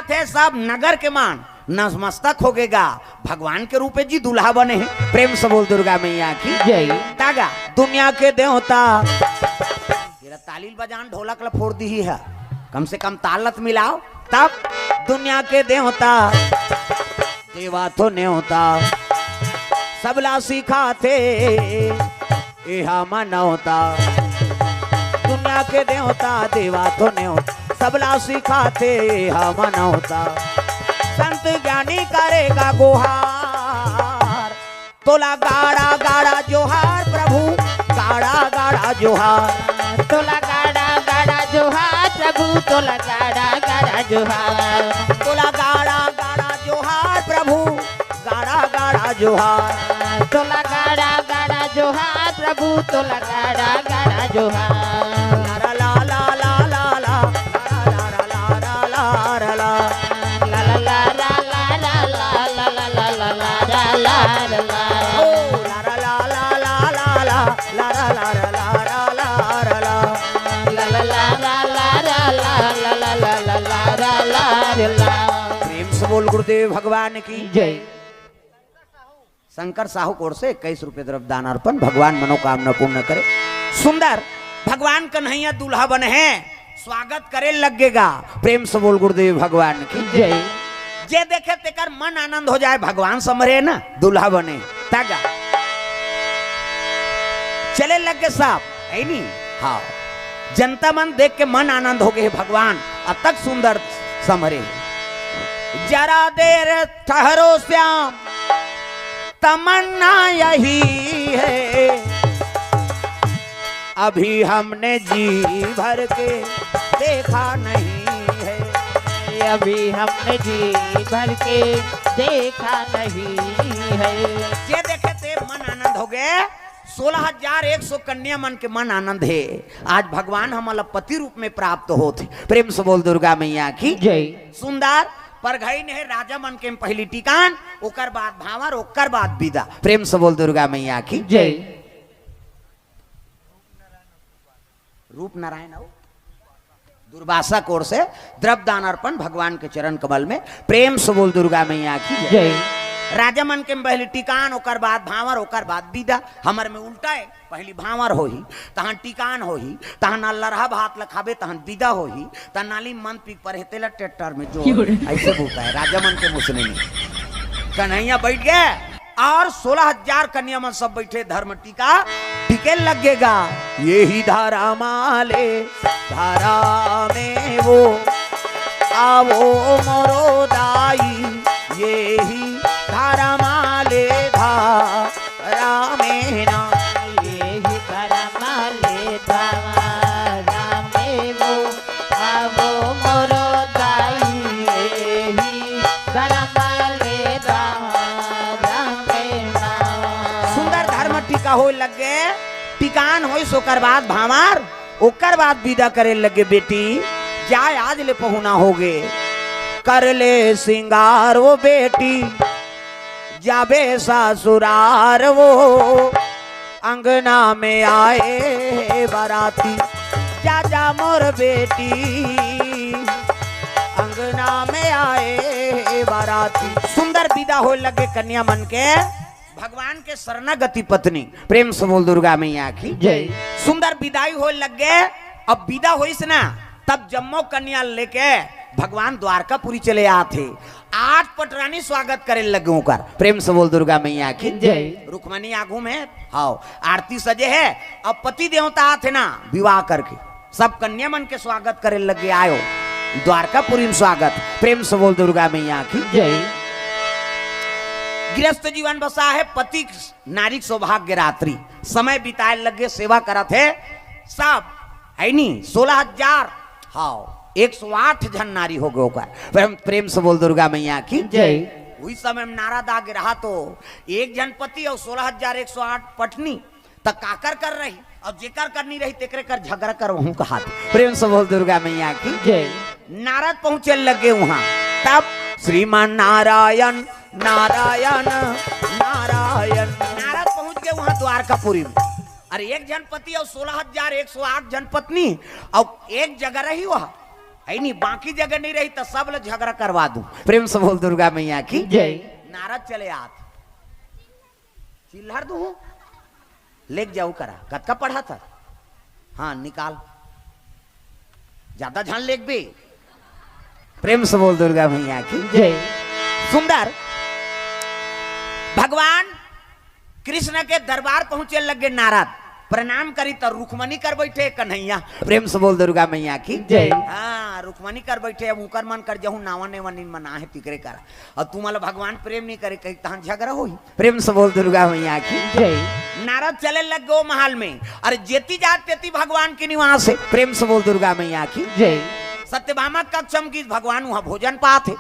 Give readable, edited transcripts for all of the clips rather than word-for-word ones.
बात है सब नगर के मान नतमस्तक हो गएगा भगवान के रूप में जी दूल्हा बने हैं। प्रेम से बोल दुर्गा मैया की जय। तागा दुनिया के देवता तेरा तालील बजान ढोलक ला फोड़ दी ही है, कम से कम तालत मिलाओ तब। दुनिया के देवता देवा तो न्योता सबला सिखाते एहा मनौता। दुनिया के देवता देवा तो न्योता सबला सिखाते एहा मनौता। संत ज्ञानी करेगा गुहार तोला गाड़ा गाड़ा जोहार प्रभु गाड़ा गाड़ा जोहार। तोला गाड़ा गाड़ा जोहार प्रभु तोला गाड़ा गाड़ा जोहार। तोला गाड़ा गाड़ा जोहार प्रभु गाड़ा गाड़ा जोहार। तोला गाड़ा गाड़ा जोहार प्रभु तोला गाड़ा गाड़ा जोहार। ला ला ला ला ला ला ला ला ला ला ला ला प्रेम से बोल गुरुदेव भगवान की जय। शंकर साहू कोर से 21 रुपए द्रव्य दान अर्पण। भगवान मनोकामना पूर्ण करे। सुंदर भगवान कन्हैया दूल्हा बने हैं, स्वागत करे लगेगा। प्रेम से बोल गुरुदेव भगवान की जय। जे देखे तेकर मन आनंद हो जाए भगवान समरे ना दूल्हा बने तागा चले लगे साहब है नी। हाँ जनता मन देख के मन आनंद हो गए भगवान अब तक सुंदर समरे। जरा देर ठहरो श्याम तमन्ना यही है अभी हमने जी भर के देखा नहीं है। अभी हमने जी भर के देखा नहीं है। ये देखे थे मन आनंद हो गए। 16,100 कन्या मन के मन आनंद है। आज भगवान हमारा पति रूप में प्राप्त होते। प्रेम से बोल दुर्गा मैया की जय। सुंदर पर गई ने राजा मन के पहली टिकान ओकर बाद भावर ओकर बाद विदा। प्रेम से बोल दुर्गा मैया की जय। रूप नारायण हो दुर्वासा कोर से द्रव्य दान अर्पण भगवान के चरण कमल में। प्रेम से बोल दुर्गा मैया की जय। राजा मन के पहली टिकान ओकर बाद भावर ओकर बाद विदा। हमर में उल्टा है पहली भावर होही तहन टिकान होही तहन लरहा भात लखाबे तहन विदा होही तहन नाली मन पी पर हेतेला ट्रैक्टर में जो ऐसे बोलता है राजा मन के मुसने में। कन्हैया बैठ गए और 16,000 कन्या मन सब बैठे धर्म टीका टिके लगेगा। यही धारा माले धारा में वो आवो मोरो दाई यही धारा माले धारा में ना। यही धारा माले धारा में वो आवो मोरो दाई यही धारा माले धारा में ना। सुंदर धर्म टीका हो लगे टिकान हो सोकर बाद भामार ओकर बाद विदा करे लगे। बेटी जाए आज ले पहुना हो गे कर ले सिंगार वो बेटी जाबे ससुरार वो अंगना में आए बाराती। जा जा मोर बेटी अंगना में आए बाराती। सुंदर विदा हो लगे कन्या मन के भगवान के शरणागति पत्नी। प्रेम से बोल दुर्गा मैया की जय। सुंदर विदाई हो लगे। अब विदा होइस ना तब जम्मो कन्या लेके भगवान द्वारकापुरी चले आते। 8 पटरानी स्वागत करे लगे ओकर। प्रेम से बोल दुर्गा मैया की जय। रुक्मणी आगू में हाओ आरती सजे है। अब पति देवता आते ना विवाह करके सब कन्या मन के स्वागत करे लगे आयो द्वारकापुरी में स्वागत। प्रेम से बोल दुर्गा मैया की जय। गृहस्थ जीवन बसा है पति नारी सौभाग्य रात्रि समय बिताए लगे सेवा करत है सब है नी। 16,000 हाँ 108 जन नारी हो गए ओकर। प्रेम से बोल दुर्गा मैया की जय। वही समय में नारा दाग रहा तो एक जन पति और 16,108 पत्नी तक काकर कर रही और जेकर करनी रही तेकरे कर झगड़ा कर वहू कहा। प्रेम से बोल दुर्गा मैया की जय। नारद पहुंचे लगे वहां तब श्रीमान नारायण नारायण नारायण नारद पहुंच गए वहां द्वारकापुरी में। अरे एक जन पति और 16,108 जन पत्नी और एक जगह रही वह है नहीं बाकी जगह नहीं रही तो सब लोग झगड़ा करवा दूं। प्रेम से बोल दुर्गा मैया की जय। नारद चले आत चिल्हर दू लेक जाऊ करा कद का पढ़ा था। हाँ निकाल ज्यादा झान लेक भी। प्रेम से बोल दुर्गा मैया की जय। सुंदर भगवान कृष्ण के दरबार पहुंचे लगे नारद प्रणाम करी तो रुक्मणी कर बैठे कन्हैया। प्रेम से बोल दुर्गा मैया की जय। हाँ रुक्मणी कर बैठे अब उकर मन कर जहू नावा ने वनी मना है तिकरे कर और तुम्हारा भगवान प्रेम नहीं करे कहीं तहां झगड़ा होई। प्रेम से बोल दुर्गा मैया की जय। नारद चले लग गो महल में अरे जेती जात तेती भगवान के निवास है। प्रेम से बोल दुर्गा मैया की जय। सत्यभामा कक्षम की भगवान वहां भोजन पात है।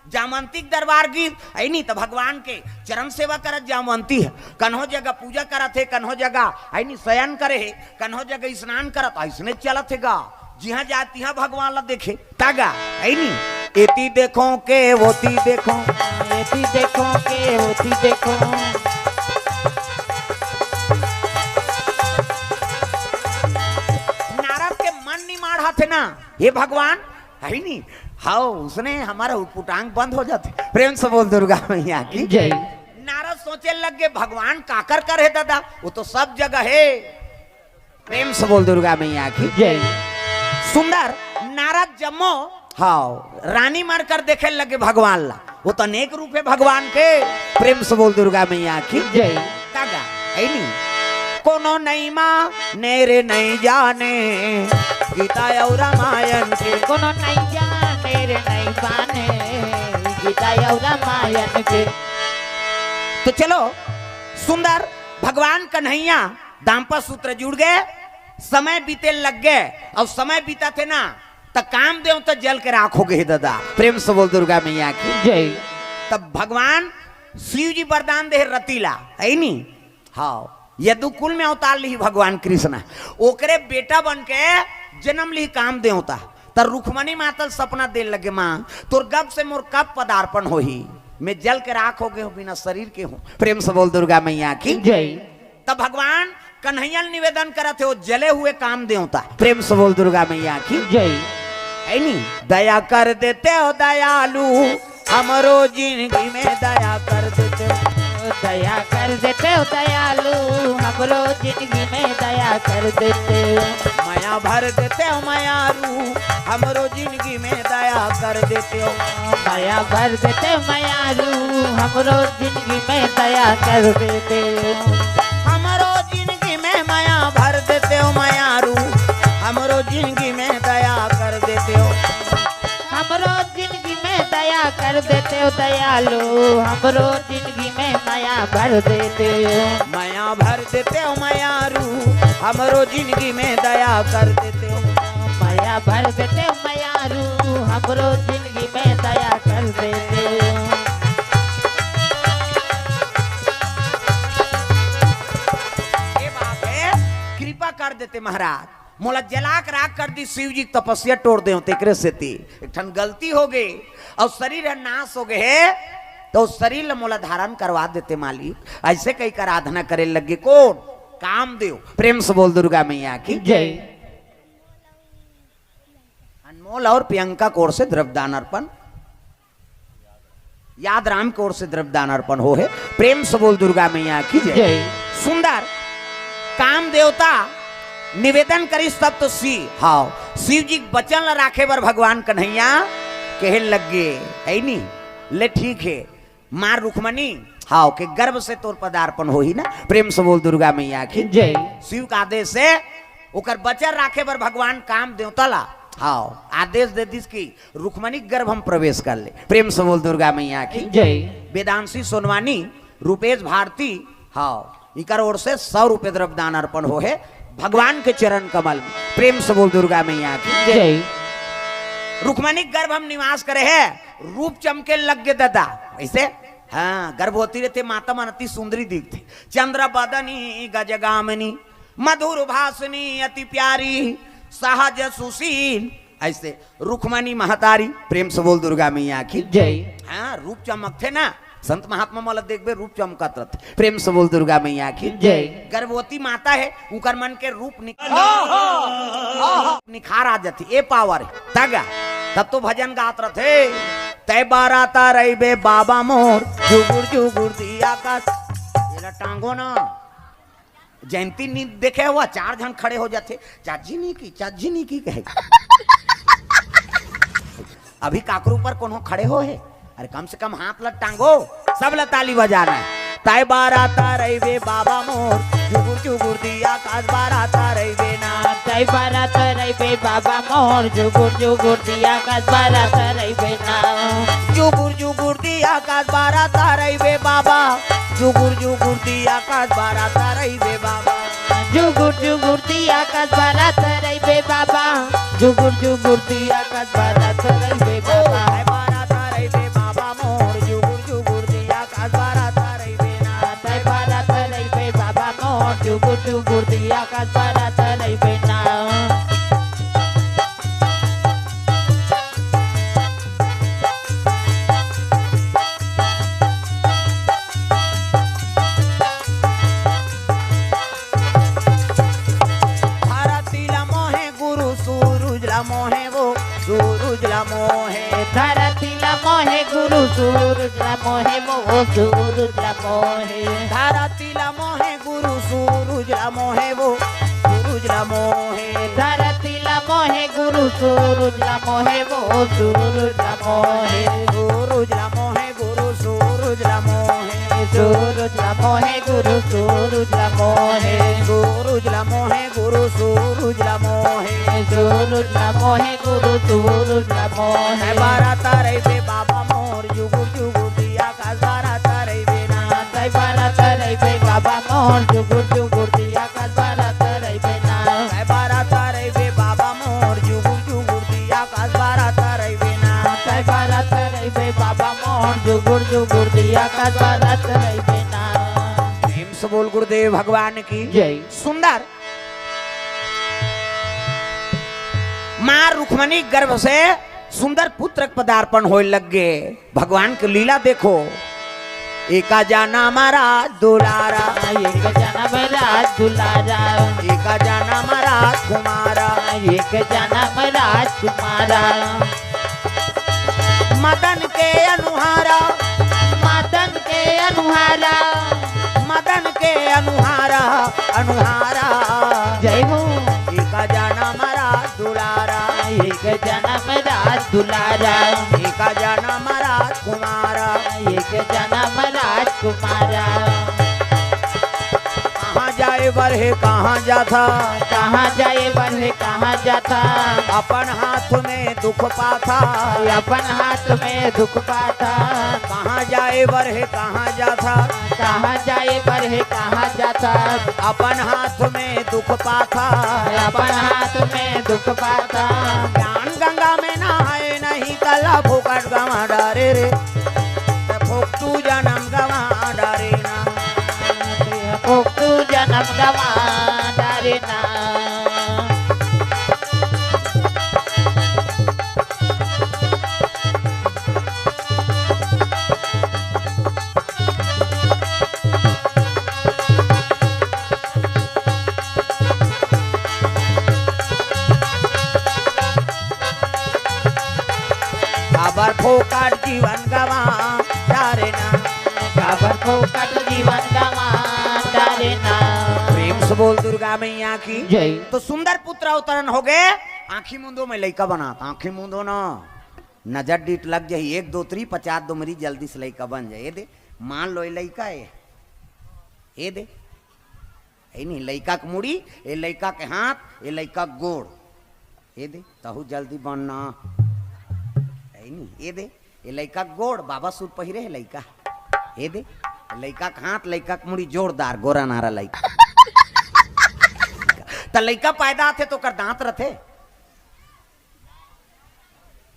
जामंती दरबार की है नहीं तो भगवान के चरण सेवा करत जामंती है। कन्हो जगह पूजा करत है कन्हो जगह है नहीं शयन करे है कन्हो जगह स्नान करत ऐसने चलत है गा जिहाँ जाती है भगवान ला देखे तागा है नहीं एती देखो के होती देखो एती देखो के होती देखो। नारद के मन नहीं माढ़ा थे ना ये भगवान है नहीं हाँ उसने हमारा पुटांग बंद हो जाते। प्रेम से बोल दुर्गा मैया की जय। नारद सोचे लग गए भगवान काकर कर है दादा वो तो सब जगह है। प्रेम से बोल दुर्गा मैया की जय। सुंदर नारद जम्मो हाँ रानी मार कर देखे लगे भगवान ला वो तो अनेक रूप है भगवान के। प्रेम से बोल दुर्गा मैया की जय। कागा है नहीं कोनो नहीं माँ नेरे नहीं जाने गीता और रामायण के कोनो नहीं जाने रे नहीं पाने गीता और रामायण के। तो चलो सुंदर भगवान कन्हैया दाम्पत्य सूत्र जुड़ गए समय बीते लग गए और समय बीता थे ना तो काम दे तो जल के राख हो गए दादा। प्रेम से बोल दुर्गा मैया की जय। तब भगवान शिव जी वरदान दे रतीला है नी हाँ यदुकुल में अवतार ली भगवान कृष्ण ओकरे बेटा बन के जन्म ली काम दे होता तर रुक्मणी मातल सपना दे लगे माँ तोर गब से मोर कब पदार्पण हो ही मैं जल के राख हो गए हूँ बिना शरीर के हूँ। प्रेम से बोल दुर्गा मैया की जय। तब भगवान कन्हैया निवेदन करा थे वो जले हुए काम दे होता। प्रेम से बोल दुर्गा मैया की जय। है नी दया कर देते हो दयालु हमरो जिंदगी में दया कर देते हो दया कर देते हो दयालु हमरो जिंदगी में दया कर देते हो। माया भर देते हो मायारू हमरो जिंदगी में दया कर देते हो। माया भर देते हो मायारू हमरो जिंदगी में दया कर देते हो। हमरो जिंदगी में माया भर देते हो मायारू हमरो जिंदगी में दया कर देते हो। हमरो जिंदगी में दया कर देते हो दयालु हमरो जिंदगी में माया भर देते हो। माया भर देते हो मायारू हमरो जिंदगी में दया कर देते हो। माया भर देते हो मायारू हमरो जिंदगी में दया कर देते हो। ये बात है कृपा कर देते महाराज मोला जलाक राख कर दी शिव जी तपस्या तोड़ दे तेकरे से ती एक ठन गलती हो गई और शरीर नाश हो गए तो शरीर ला मोला धारण करवा देते मालिक ऐसे कई कर आराधना करे लगे कौन काम देव। प्रेम से बोल दुर्गा मैया की जय। अनमोल और प्रियंका कोर से द्रव्यदान अर्पण याद राम की ओर से द्रव्यदान अर्पण हो है। प्रेम से बोल दुर्गा मैया की जय। सुंदर काम देवता निवेदन करी सब तो हाँ शिव जी बचन ला राखे बर भगवान कन्हैया कहे लग गए है नी ले ठीक है मार रुक्मणी हाँ के गर्भ से तोर पदार्पण हो ही ना। प्रेम से बोल दुर्गा मैया की जय। शिव का आदेश से ओकर बचन राखे बर भगवान काम देवता ला हाँ आदेश दे दिस की रुक्मणी गर्भ हम प्रवेश कर ले। प्रेम से बोल दुर्गा मैया की जय। वेदांशी सोनवानी रूपेश भारती हाँ इकर ओर से 100 रुपये द्रव्यदान अर्पण हो है भगवान के चरण कमल में। प्रेम से बोल दुर्गा मैया की जय। रुक्मणी गर्भ हम निवास करे है रूप चमके लग गए दादा ऐसे हाँ गर्भवती रहते माता मन अति सुंदरी दिखते चंद्र बदनी गजगामिनी मधुर भाषणी अति प्यारी सहज सुशील ऐसे रुक्मणी महतारी। प्रेम से बोल दुर्गा मैया की जय। हाँ रूप चमकते ना संत महात्मा मला देखबे रूप चमकत रहते। प्रेम से बोल दुर्गा मैया की जय। गर्भवती माता है उनकर मन के रूप निखार आ जाती ए पावर है तगा तब तो भजन गात रहे। तय बाराता रही बे बाबा मोर जुगुर जुगुर दिया का ये टांगो ना जयंती नी देखे हुआ 4 जन खड़े हो जाते चाची नहीं की कहे अभी काकरू पर कोनो खड़े हो है अरे कम से कम हाथ लट टांगो सब ताली बजाना है। तय बाराता रही बे बाबा मोर जुगुर जुगुर दिया काज बाराता रही बे ना तय बाराता रही बे बाबा मोर जुगुर जुगुर दिया काज बाराता रही बे ना जुगुर जुगुर दिया काज बाराता रही बे बाबा जुगुर जुगुर दिया काज बाराता रही बे बाबा जुगुर जुगुर दिया काज बाराता रही बे बाबा जुगुर जुगुर दिया काज बाराता रही बे बाबा तय बाराता रही बे बाबा मोर जुगुर जुगुर दिया काज बाराता रही बे ना तय बाराता रही बे बाबा मोर जुगुर जुगुर दिया काज बाराता रही बे ना मोहे वो सूरज ला मोहे धरती ला मोहे गुरु सूरज ला मोहे वो सूरज ला मोहे धरती ला मोहे गुरु सूरज ला मोहे वो सूरज ला मोहे धरती ला मोहे गुरु सूरज ला मोहे वो सूरज ला मोहे सूरज ला मोहे गुरु सूरज ला मोहे सूरज ला मोहे गुरु सूरज ला मोहे सूरज ला मोहे गुरु सूरज ला मोहे सूरज ला मोहे गुरु सूरज ला मोहे बाराता रही बे बाबा मोर जुगुर जुगुर दिया काज बाराता रही बे ना तय बाराता रही बे बाबा मोर जुगुर जुगुर दिया काज बाराता रही बे ना तय बाराता रही बे बाबा मोर जुगुर जुगुर दिया काज बाराता रही बे ना तय बाराता रही बे बाबा मोर जुगुर जुगुर दिया काज बाराता रही बे ना प्रेम से बोल गुरुदेव भगवान की जय। सुंदर मां रुक्मणी गर्भ से सुंदर पुत्र पदार्पण होने लग गए। भगवान की लीला देखो। एका जाना महाराज दुलारा एक जना महाराज दुलारा एक जाना महाराज कुमारा एक जना महाराज कुमारा मदन के अनुहारा मदन के अनुहारा मदन के अनुहारा अनुहारा जय हो एक जाना महाराज दुलारा एक जना महाराज दुलारा एक जाना महाराज कुमारा एक जना महाराज कुमारा कहाँ जाए बरहे कहाँ जाता कहाँ जाए बरहे कहाँ जाता अपन हाथ में दुख पाता अपन हाथ में दुख पाता कहाँ जाए बरहे कहाँ जाता कहाँ जाए बरहे कहाँ जाता अपन हाथ में दुख पाता अपन हाथ में दुख पाता ज्ञान गंगा में नहाए नहीं कला फुकट गवा डरे रे फुक तू जन्म गवा डरे ना तू जन्म गवा डरे ना खबर फोकट जीवन गवा डरे ना खबर फोकट जीवन गवा डरे ना प्रेम से बोल दुर्गा मैया की जय। तो सुंदर पुत्र अवतरण हो गए। आंखी मुंदो में लइका बना आंखी मुंदो ना नजर डीट लग जाए 1 2 3 50 दो मरी जल्दी से लइका बन जाए। ये दे मान लो ये लइका है ये दे ये नहीं लइका के मुड़ी ये लइका के हाथ ये लइका गोड़ ये दे तहु जल्दी बनना नहीं ये दे ये लइका गोड़ बाबा सूट पहिरे है लइका ये दे लइका के हाथ लइका के मुड़ी जोरदार गोरा नारा लइका त लइका पैदा थे तो कर दांत रथे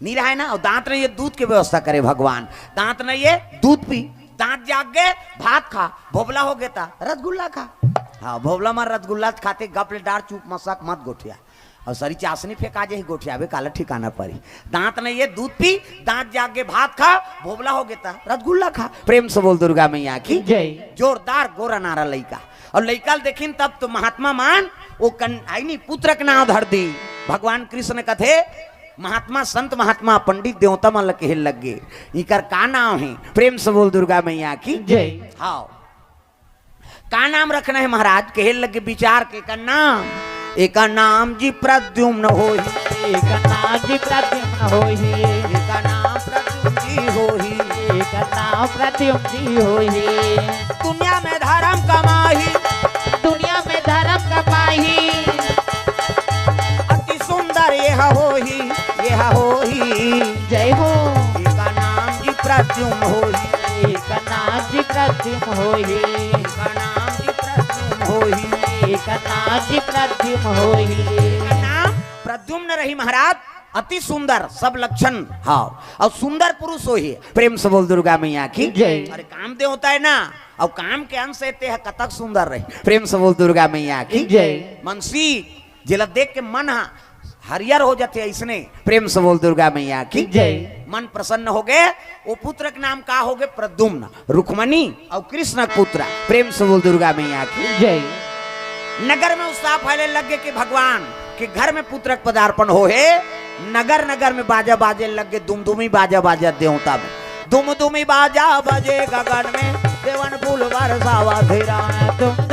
नहीं रहा है ना और दांत नहीं ये दूध की व्यवस्था करे भगवान दांत नहीं ये दूध पी दांत जाग गए भात खा भोबला हो गया था रसगुल्ला खा हाँ भोबला मार रसगुल्ला खाते गपले डार चूप मसाक मत गोठिया और सरी चाशनी फेंका जे गोठिया बे काला ठिकाना पड़ी दांत नहीं ये दूध पी दांत जाग के भात खा भोबला हो गया रसगुल्ला खा। प्रेम से बोल दुर्गा मैया की जय। जोरदार गोरा नारा लइका और लइका देखिन तब तो महात्मा मान वो आई नहीं पुत्र के नाम धर दी भगवान कृष्ण कथे महात्मा संत महात्मा पंडित देवता मन के लग गए। इकर का नाम है? प्रेम से बोल दुर्गा मैया की जय। हाँ, का नाम रखना है महाराज? कहे लगे विचार के का नाम, एक नाम जी प्रद्युम्न होई, एक नाम जी प्रद्युम्न होई, एक नाम प्रद्युम्न जी होई, एक नाम प्रद्युम्न जी होई। दुनिया में धर्म कमाही, दुनिया में धर्म कमाही, अति सुंदर यह होही, यह होही। जय हो। एक नाम जी प्रद्युम्न होई, एक नाम जी प्रद्युम्न होई, एक नाम जी प्रद्युम्न होई, एक नाम जी प्रद्युम्न होई। का नाम प्रद्युम्न रही महाराज, अति सुंदर सब लक्षण। हाँ, और सुंदर पुरुष हो ही। प्रेम से बोल दुर्गा मैया की जय। अरे काम दे होता है ना, और काम के अंश से है कतक सुंदर रही। प्रेम से बोल दुर्गा मैया की जय। मनसी जिला देख के मन हरियर हो जाते ऐसने। प्रेम से बोल दुर्गा मैया की जय। मन प्रसन्न हो गए। वो पुत्र के नाम का हो गए? प्रद्युम्न, रुक्मणी और कृष्ण पुत्र। प्रेम से बोल दुर्गा मैया की जय। नगर में उत्साह फैले लगे कि भगवान के घर में पुत्रक पदार्पण हो है। नगर नगर में बाजा बाजे लगे, दुमदुमी बाजा बाजा देवता में, दुमदुमी बाजा बजे गगन में, देवन फूल बरसावा धीरा। तुम